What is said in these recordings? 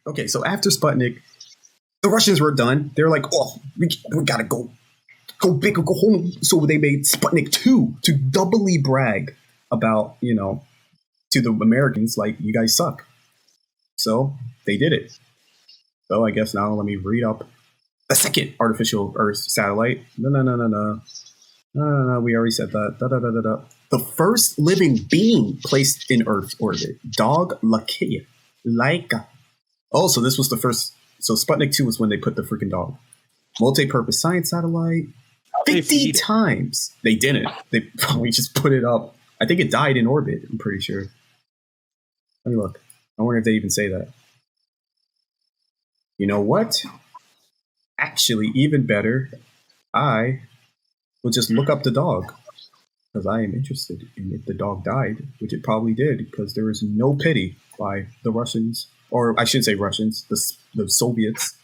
Okay, so after Sputnik, the Russians were done. They were like, oh, we gotta go big or go home. So they made Sputnik 2 to doubly brag about, to the Americans, like, you guys suck. So they did it. So I guess now let me read up the second artificial Earth satellite. No. We already said that. The first living being placed in Earth orbit. Dog Laika. Oh, so this was the first. So Sputnik 2 was when they put the freaking dog. Multi-purpose science satellite. 50 times. They didn't. They probably just put it up. I think it died in orbit, I'm pretty sure. Let me look. I wonder if they even say that. You know what? Actually, even better, I will just look up the dog. Because I am interested in if the dog died, which it probably did, because there was no pity by the Russians, or I shouldn't say Russians, the Soviets,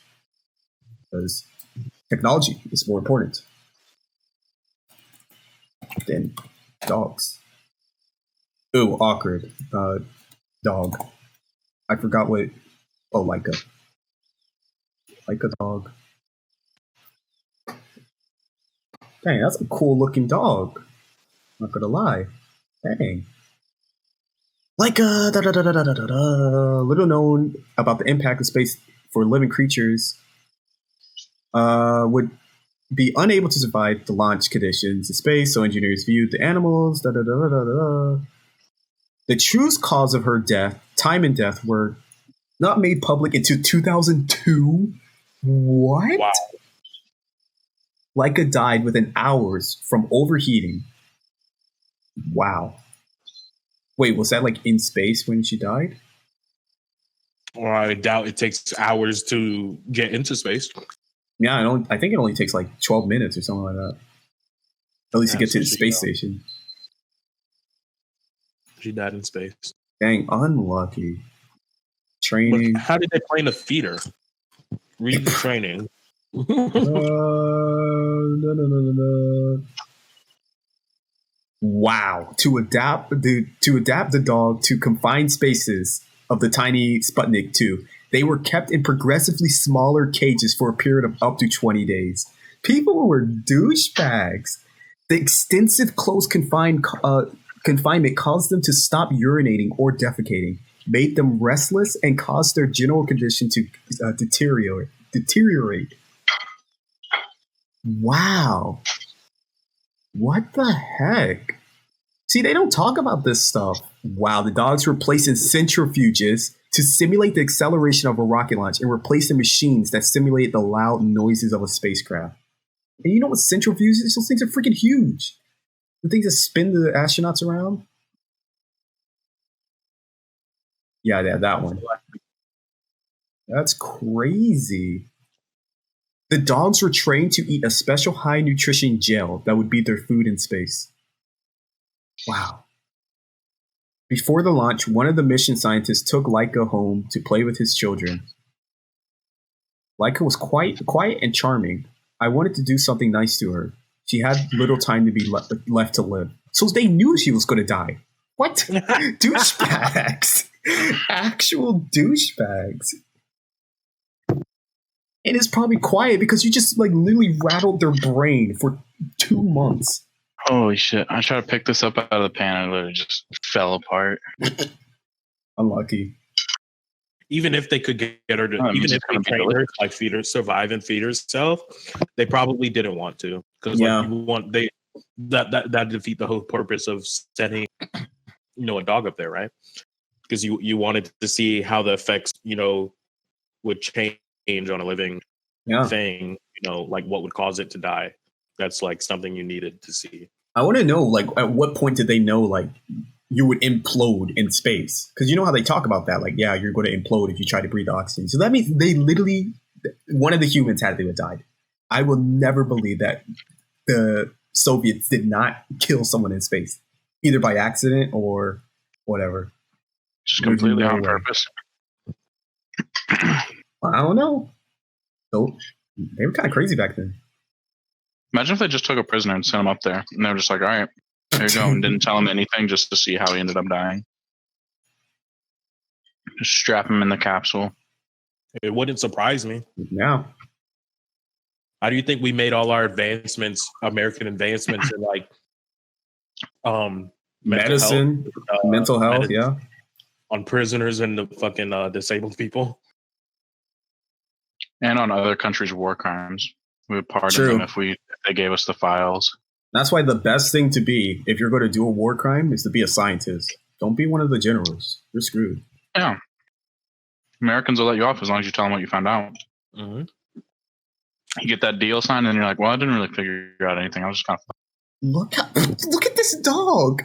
because technology is more important than dogs. Ooh, awkward. Dog. I forgot what. Oh, Laika dog. Dang, that's a cool looking dog. Not gonna lie. Dang. Laika, little known about the impact of space for living creatures, would be unable to survive the launch conditions in space, so engineers viewed the animals. The true cause of her death, time and death, were not made public until 2002. What? Wow. Laika died within hours from overheating. Wow. Wait, was that like in space when she died? Well, I doubt it takes hours to get into space. Yeah, I think it only takes like 12 minutes or something like that. At least to get to the space station. She died in space. Dang, unlucky. Training. But how did they plan to feed her? Read the training. Wow. To adapt the dog to confined spaces of the tiny Sputnik 2, they were kept in progressively smaller cages for a period of up to 20 days. People were douchebags. The extensive close confinement caused them to stop urinating or defecating, made them restless, and caused their general condition to deteriorate. Wow. What the heck? See, they don't talk about this stuff. Wow, the dogs were placed in centrifuges to simulate the acceleration of a rocket launch and replace the machines that simulate the loud noises of a spacecraft. And you know what centrifuges? Those things are freaking huge. The things that spin the astronauts around. Yeah, that one. That's crazy. The dogs were trained to eat a special high nutrition gel that would be their food in space. Wow. Before the launch, one of the mission scientists took Laika home to play with his children. Laika was quiet and charming. I wanted to do something nice to her. She had little time to be left to live. So they knew she was going to die. What? Douchebags. Actual douchebags. And it's probably quiet because you just like literally rattled their brain for 2 months. Holy shit. I tried to pick this up out of the pan and it literally just fell apart. Unlucky. Even if they could get her to, even if they trained her to like survive and feed herself, they probably didn't want to. Because that defeat the whole purpose of setting, a dog up there, right? Because you wanted to see how the effects, would change on a living thing, like what would cause it to die. That's like something you needed to see. I want to know, like, at what point did they know, like, you would implode in space? Because you know how they talk about that, like, yeah, you're going to implode if you try to breathe oxygen. So that means they literally, one of the humans had to have died. I will never believe that the Soviets did not kill someone in space, either by accident or whatever. Just completely on purpose. I don't know. So they were kind of crazy back then. Imagine if they just took a prisoner and sent him up there, and they were just like, all right, here you go, and didn't tell him anything just to see how he ended up dying. Just strap him in the capsule. It wouldn't surprise me. Yeah. How do you think we made all our advancements, American advancements in like medicine, mental health, yeah, on prisoners and the fucking disabled people, and on other countries' war crimes? We would pardon them if they gave us the files. That's why the best thing to be, if you're going to do a war crime, is to be a scientist. Don't be one of the generals. You're screwed. Yeah. Americans will let you off as long as you tell them what you found out. Mm-hmm. You get that deal signed, and you're like, well, I didn't really figure out anything. I was just kind of... Look at this dog.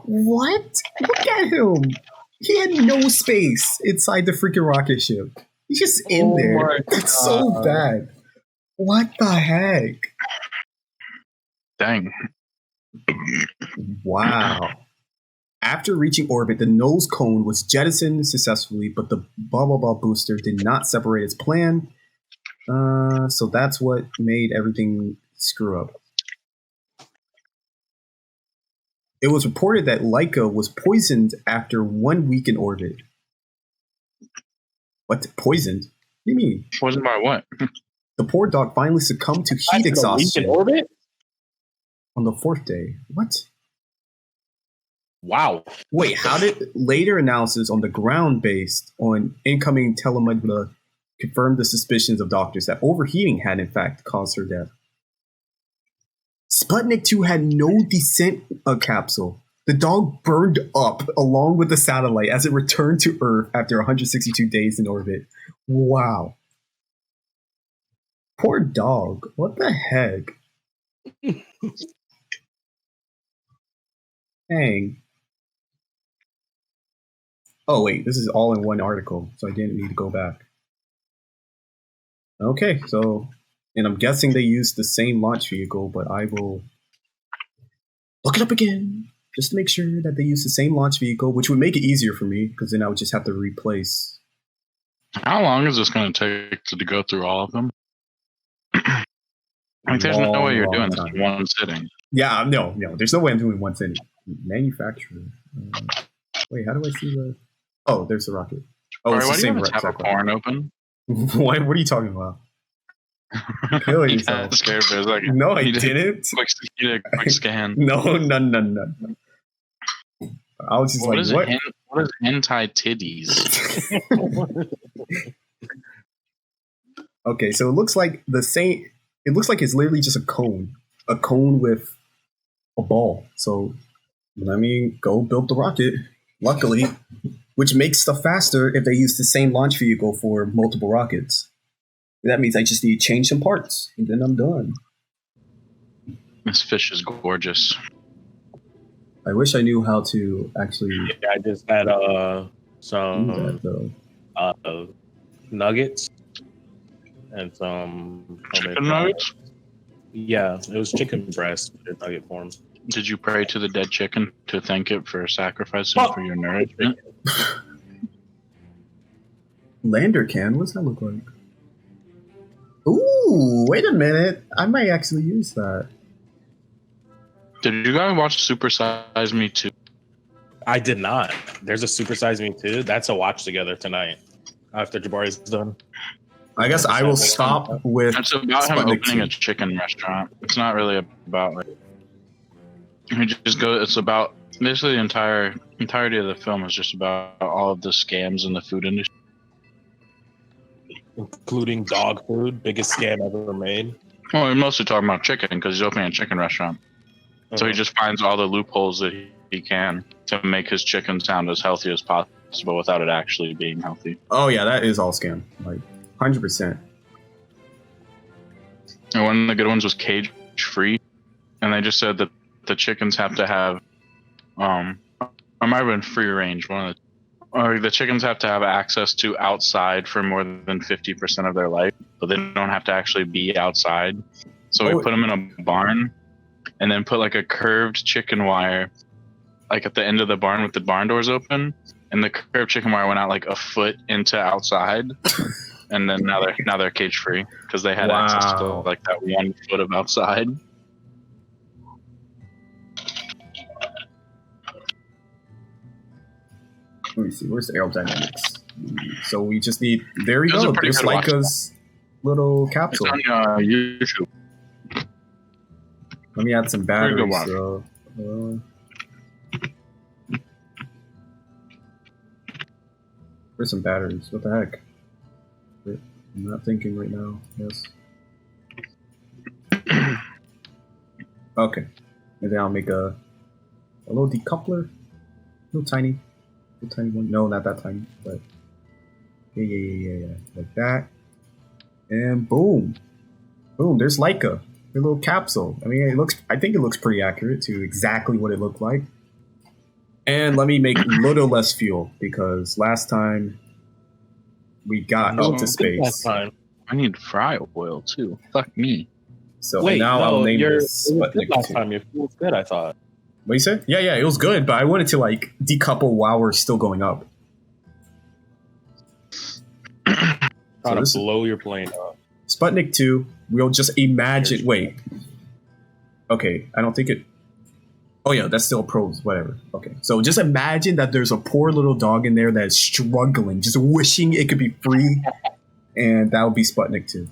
What? Look at him. He had no space inside the freaking rocket ship. He's just in there. It's so bad. What the heck? Dang. Wow. After reaching orbit, the nose cone was jettisoned successfully, but the blah blah blah booster did not separate its plan. So that's what made everything screw up. It was reported that Laika was poisoned after 1 week in orbit. What? Poisoned? What do you mean? Poisoned by what? The poor dog finally succumbed to heat exhaustion. A week in orbit? On the 4th day. What? Wow. Wait, how did later analysis on the ground based on incoming telemetry confirm the suspicions of doctors that overheating had in fact caused her death? Sputnik 2 had no descent capsule. The dog burned up along with the satellite as it returned to Earth after 162 days in orbit. Wow. Poor dog. What the heck? Dang. Oh, wait. This is all in one article, so I didn't need to go back. Okay, so... And I'm guessing they used the same launch vehicle, but I will look it up again just to make sure that they use the same launch vehicle, which would make it easier for me because then I would just have to replace. How long is this going to take to go through all of them? Like, there's no way you're doing this in one sitting. Yeah, no. There's no way I'm doing one sitting. Manufacturer. Wait, how do I see the... Oh, there's the rocket. Oh, it's the same rocket. Why do you have a porn open? What are you talking about? Killing yourself. Scared for a second. No, I didn't. You did a quick scan. No. I was just what? What is hentai titties? Okay, so it looks like the same. It looks like it's literally just a cone with a ball. So let me go build the rocket. Luckily, which makes stuff faster if they use the same launch vehicle for multiple rockets. That means I just need to change some parts, and then I'm done. This fish is gorgeous. I wish I knew how to actually... Yeah, I just had some nuggets and some... Chicken nuggets? Yeah, it was chicken breast in nugget form. Did you pray to the dead chicken to thank it for sacrificing for your nourishment? Lander can? What's that look like? Ooh, wait a minute. I might actually use that. Did you guys watch Super Size Me 2? I did not. There's a Super Size Me 2. That's a watch together tonight after Jabari's done. I guess I will stop with... It's about him opening a chicken restaurant. It's not really about like... You just go... It's about... Basically the entirety of the film is just about all of the scams in the food industry. Including dog food, biggest scam ever made. Well, we're mostly talking about chicken because he's opening a chicken restaurant. So he just finds all the loopholes that he can to make his chicken sound as healthy as possible without it actually being healthy. Oh yeah, that is all scam. Like 100%. And one of the good ones was cage free. And they just said that the chickens have to have it might have been free range, or the chickens have to have access to outside for more than 50% of their life, but they don't have to actually be outside. So we put them in a barn and then put like a curved chicken wire like at the end of the barn with the barn doors open, and the curved chicken wire went out like a foot into outside. And then now they're cage free because they had access to like that 1 foot of outside. Let me see. Where's the aerodynamics? So we just need. There we Those go. are pretty There's good to watch. Leica's little It's capsule. on YouTube. Let me add some Very good batteries. watch. Where's some batteries? What the heck? Wait, I'm not thinking right now. Yes. Okay. Maybe I'll make a little decoupler. Little tiny one. No, not that tiny, but yeah. Like that. And boom. Boom, there's Leica. Her little capsule. I mean, I think it looks pretty accurate to exactly what it looked like. And let me make a little less fuel because last time we got up to space. I need fry oil too. Fuck me. So now I'll name this Sputnik last 2. time your fuel was good, I thought. What you said? Yeah, it was good, but I wanted to like decouple while we're still going up. Trying to blow your plane up. Sputnik 2, we'll just imagine. Wait. Okay, I don't think it. Oh, yeah, that's still pros, whatever. Okay, so just imagine that there's a poor little dog in there that's struggling, just wishing it could be free, and that would be Sputnik 2.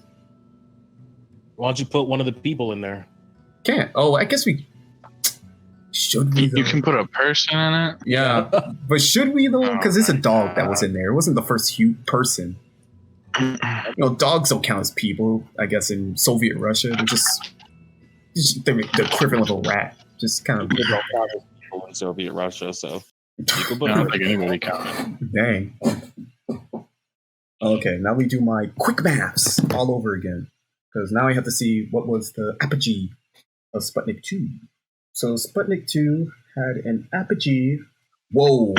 Why don't you put one of the people in there? Can't. Oh, I guess we. Should we, though? You can put a person in it? Yeah, but should we, though? Because it's a dog that was in there. It wasn't the first person. You know, dogs don't count as people, I guess, in Soviet Russia. They're just the equivalent of a rat. Just kind of people in Soviet Russia, so you can put I don't think anybody counted. Dang. Okay, now we do my quick maths all over again. Because now I have to see what was the apogee of Sputnik 2. So Sputnik 2 had an apogee. Whoa.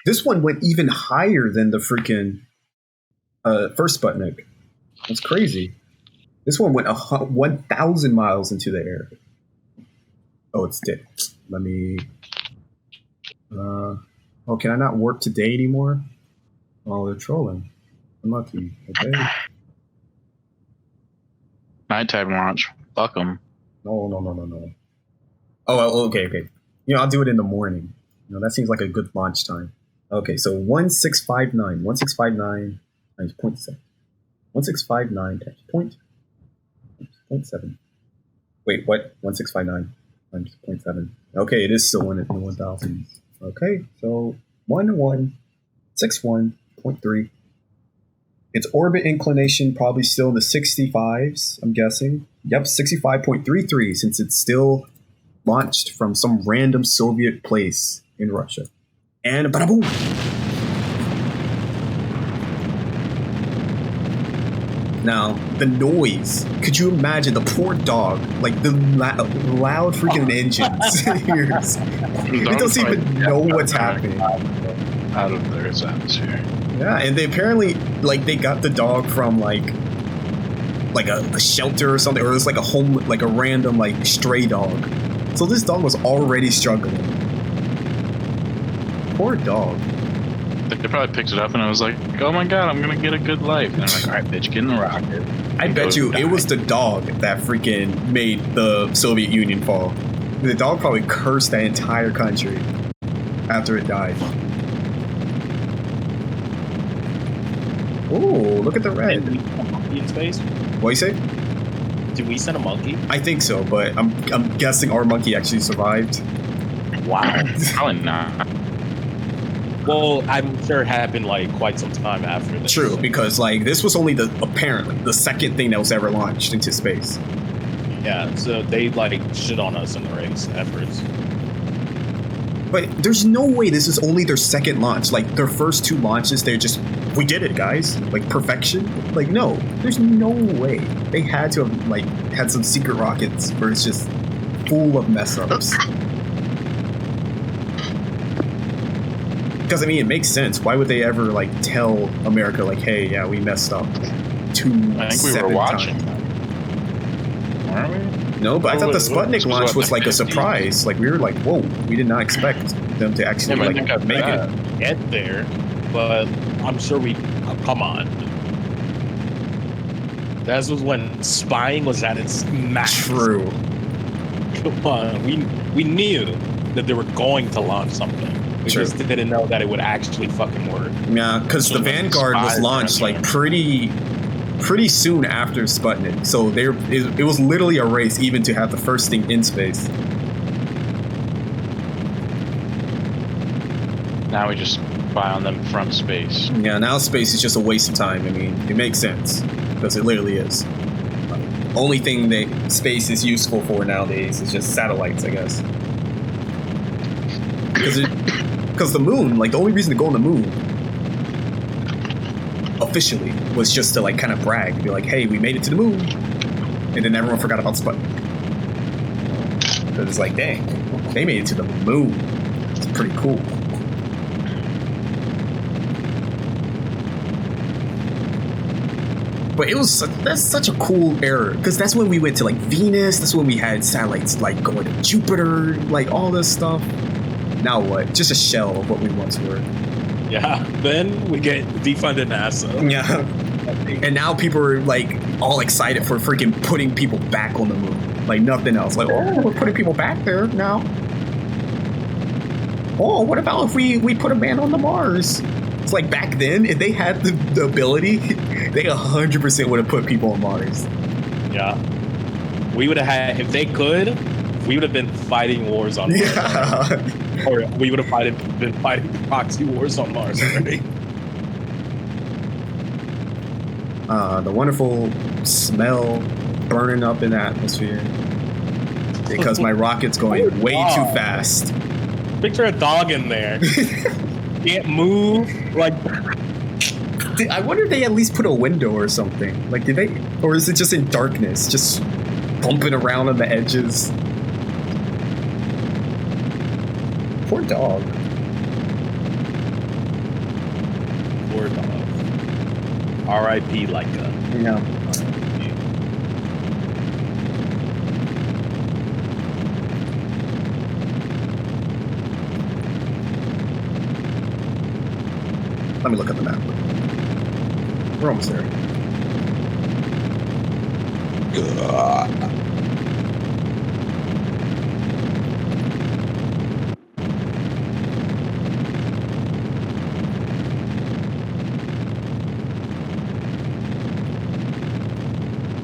This one went even higher than the freaking first Sputnik. That's crazy. This one went 1,000 miles into the air. Oh, it's dead. Let me... oh, can I not warp today anymore? Oh, they're trolling. Unlucky. Okay. Nighttime launch. Fuck them. No. Oh, okay. You know, I'll do it in the morning. You know, that seems like a good launch time. Okay, so 1659. 1659 times 0.7. 1659 times 0.7. Wait, what? 1659 times 0.7. Okay, it is still in the 1000s. Okay, so 1161.3. Its orbit inclination probably still in the 65s, I'm guessing. Yep, 65.33 since it's still launched from some random Soviet place in Russia. And bada boom! Now, the noise. Could you imagine the poor dog, like the loud freaking engines? It doesn't even know what's happening. Out of Earth's atmosphere. Yeah, and they apparently, like, they got the dog from, like a shelter or something, or it was like a home, like a random, like, stray dog. So this dog was already struggling. Poor dog. They probably picked it up and I was like, oh my god, I'm gonna get a good life. And I'm like, alright, bitch, get in the rocket. I bet you it was the dog that freaking made the Soviet Union fall. The dog probably cursed that entire country after it died. Oh, look at the red. Did we send a monkey in space? What you say? Did we send a monkey? I think so, but I'm guessing our monkey actually survived. Wow. Probably not. Well, I'm sure it happened like quite some time after this. True, because like this was only apparently the second thing that was ever launched into space. Yeah, so they like shit on us in the race efforts. But there's no way this is only their second launch. Like their first two launches, they're just, we did it, guys. Like perfection. Like no, there's no way. They had to have like had some secret rockets where it's just full of mess ups. Because I mean, it makes sense. Why would they ever like tell America like, hey, yeah, we messed up? I think we were watching. Weren't we? No, but I thought the Sputnik launch was like a surprise. Like we were like, whoa, we did not expect them to actually like make it. Get there, but I'm sure we. Oh, come on. That was when spying was at its max. True. Come on, we knew that they were going to launch something. We just didn't know that it would actually fucking work. Yeah, because the Vanguard was launched like pretty soon after Sputnik, so it was literally a race even to have the first thing in space. Now we just spy on them from space. Yeah, now space is just a waste of time. I mean, it makes sense because it literally is. Only thing that space is useful for nowadays is just satellites, I guess. Because the moon, like the only reason to go on the moon officially was just to like kind of brag, be like, hey, we made it to the moon, and then everyone forgot about Sputnik. Because it's like, dang, they made it to the moon. It's pretty cool. But that's such a cool era, because that's when we went to like Venus. That's when we had satellites like going to Jupiter, like all this stuff. Now what? Just a shell of what we once were. Yeah. Then we get defunded NASA. Yeah. And now people are like all excited for freaking putting people back on the moon. Like nothing else. Like, oh, we're putting people back there now. Oh, what about if we put a man on the Mars? It's like back then, if they had the ability, they 100% would have put people on Mars. Yeah. We would have had, if they could, we would have been fighting wars on Mars. Yeah. Or we would have been fighting proxy wars on Mars already. The wonderful smell burning up in the atmosphere. Because my rocket's going way too fast. Picture a dog in there. Can't move. Like, I wonder if they at least put a window or something. Like, did they? Or is it just in darkness? Just bumping around on the edges? Poor dog. Poor dog. R.I.P. Leica. Yeah. Let me look at the map. We're almost there.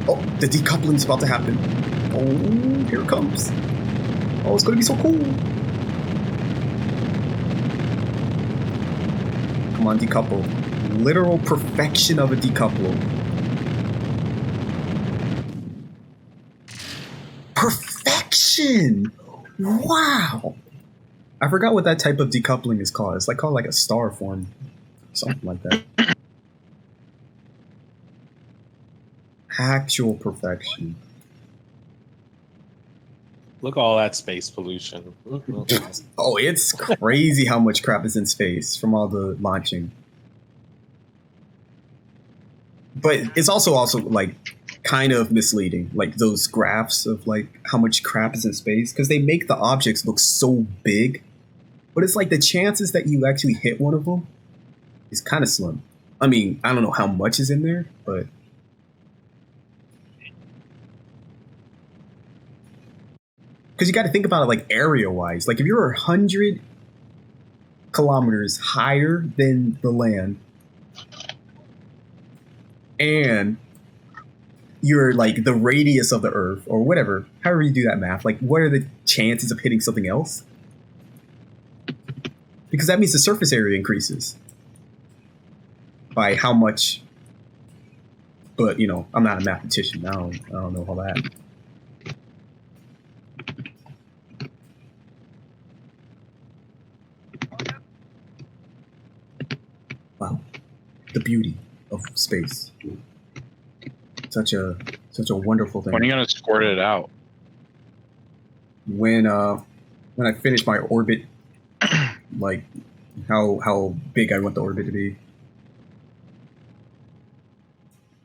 Oh, the decoupling's about to happen. Oh, here it comes. Oh, it's gonna be so cool. Come on, decouple. Literal perfection of a decouple. Perfection! Wow! I forgot what that type of decoupling is called. It's like called like a star form. Something like that. Actual perfection. Look at all that space pollution. Oh, it's crazy how much crap is in space from all the launching. But it's also like kind of misleading, like those graphs of like how much crap is in space, because they make the objects look so big, but it's like the chances that you actually hit one of them is kind of slim. I mean, I don't know how much is in there, but because you got to think about it like area wise. Like if you're 100 kilometers higher than the land, and you're like the radius of the Earth or whatever, however you do that math, like what are the chances of hitting something else? Because that means the surface area increases by how much. But you know, I'm not a mathematician. I don't know all that. Wow, the beauty of space. Such a wonderful thing. When are you gonna squirt it out? When I finish my orbit, like how big I want the orbit to be.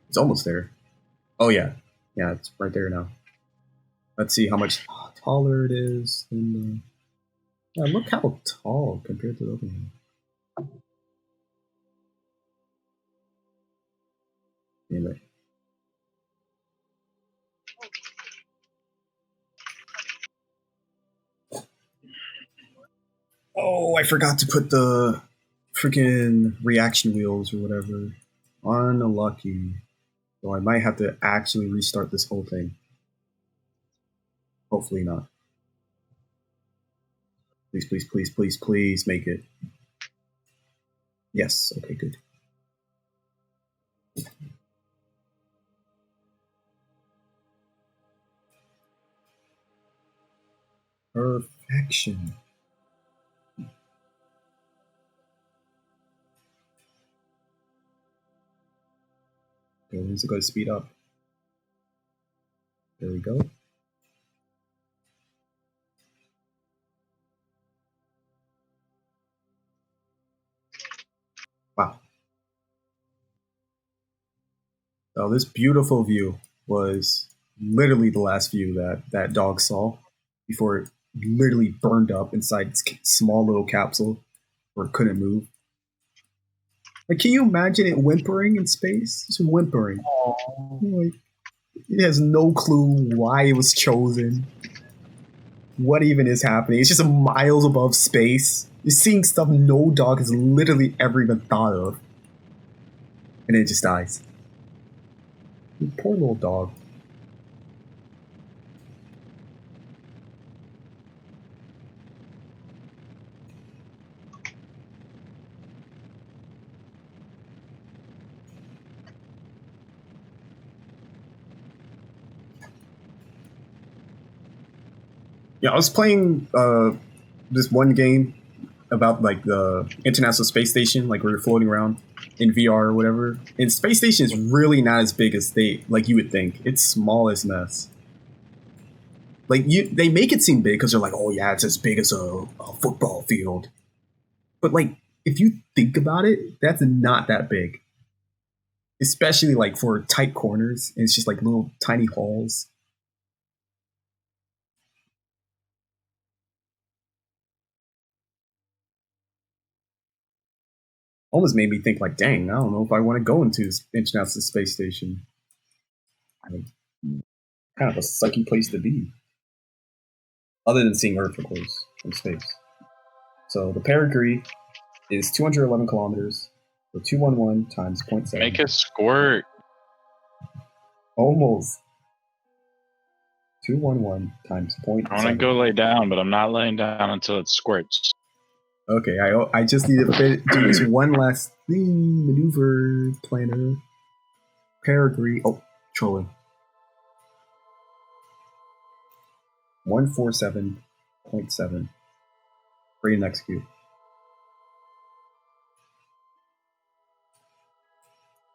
It's almost there. Oh yeah, it's right there now. Let's see how much taller it is. Yeah, look how tall compared to the other one. Anyway. Oh, I forgot to put the freaking reaction wheels or whatever. Unlucky. So I might have to actually restart this whole thing. Hopefully not. Please, please, please, please, please make it. Yes. Okay, good. Perfection. Okay, when's it going to speed up? There we go. Wow. So this beautiful view was literally the last view that dog saw before it literally burned up inside its small little capsule where it couldn't move. Like, can you imagine it whimpering in space? Just whimpering. Like, it has no clue why it was chosen. What even is happening? It's just miles above space. You're seeing stuff no dog has literally ever even thought of. And it just dies. Poor little dog. Yeah, I was playing this one game about like the International Space Station, like we were floating around in VR or whatever. And Space Station is really not as big as you would think. It's small as mess. Like they make it seem big because they're like, oh yeah, it's as big as a football field. But like, if you think about it, that's not that big. Especially like for tight corners, and it's just like little tiny halls. Almost made me think like, dang, I don't know if I want to go into this International Space Station. I mean, kind of a sucky place to be. Other than seeing Earth, of course, from space. So the perigee is 211 kilometers, so 211 times 0.7. Make a squirt. Almost. 211 times 0.7. I want to go lay down, but I'm not laying down until it squirts. Okay, I just need to do this one last thing. Maneuver planner. Perigee. Oh, trolling. 147.7. Ready and execute.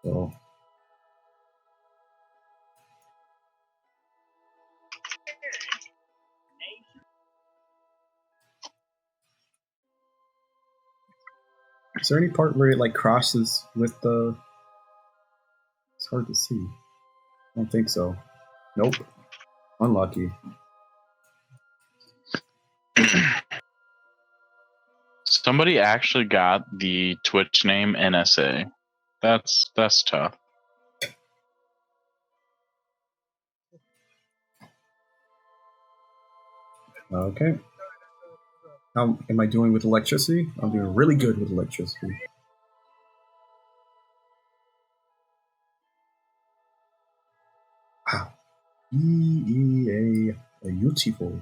So. Is there any part where it like crosses with the? It's hard to see. I don't think so. Nope. Unlucky. Somebody actually got the Twitch name NSA. That's tough. Okay. How am I doing with electricity? I'm doing really good with electricity. Wow. EEA. Beautiful.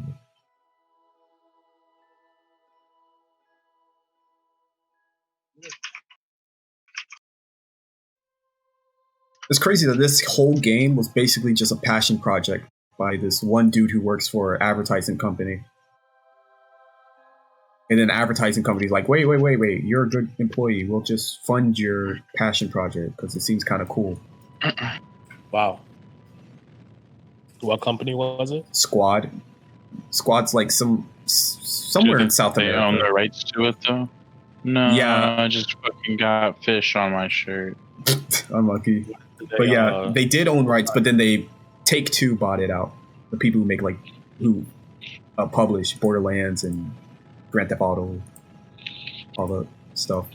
It's crazy that this whole game was basically just a passion project by this one dude who works for an advertising company. And then the advertising company's like, wait, you're a good employee. We'll just fund your passion project because it seems kind of cool. Wow. What company was it? Squad. Squad's like somewhere in South America. They own the rights to it though? No, yeah. I just fucking got fish on my shirt. Unlucky. But yeah, they did own rights, but then Take-Two bought it out. The people who make who publish Borderlands and Grand Theft Auto, all the stuff.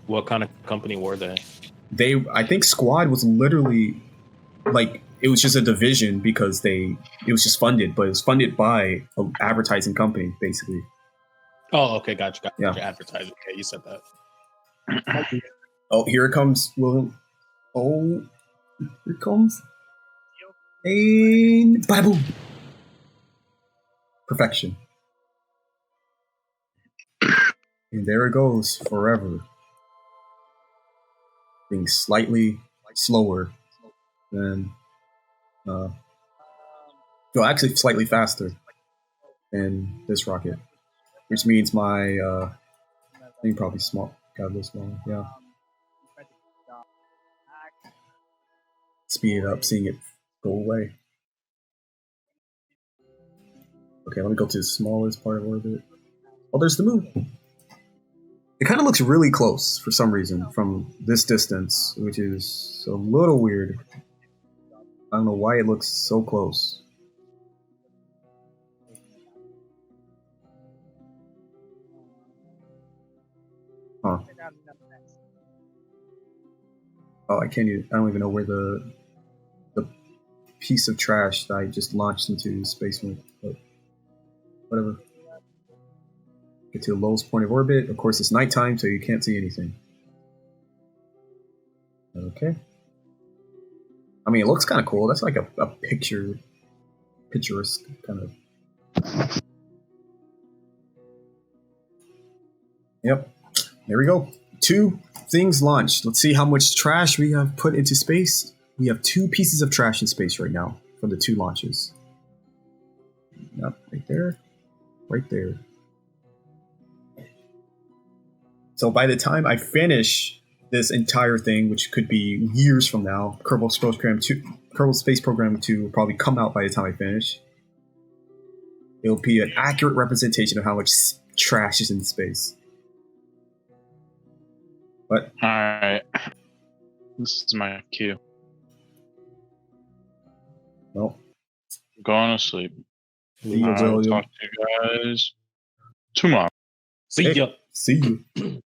What kind of company were they? I think Squad was literally like it was just a division because it was just funded, but it was funded by an advertising company, basically. Oh, okay, gotcha. Yeah. Advertising. Okay, you said that. Oh, here it comes, William. Oh, here it comes. And bada boom. Perfection. And there it goes forever. Being slightly slower than, actually slightly faster than this rocket, which means my, I think probably got this one, yeah. Speed it up, seeing it go away. Okay, let me go to the smallest part of orbit. Oh, there's the moon. It kind of looks really close for some reason from this distance, which is a little weird. I don't know why it looks so close. Huh. Oh, I don't even know where the piece of trash that I just launched into space went, but whatever. Get to the lowest point of orbit. Of course, it's nighttime, so you can't see anything. Okay. I mean, it looks kind of cool. That's like a picturesque kind of. Yep. There we go. 2 things launched. Let's see how much trash we have put into space. We have 2 pieces of trash in space right now from the 2 launches. Yep, right there. Right there. So by the time I finish this entire thing, which could be years from now, Kerbal Space Program 2 will probably come out by the time I finish. It'll be an accurate representation of how much trash is in space. But alright. This is my cue. Well, going to sleep. See you, William. Talk to you guys tomorrow. See ya. See you.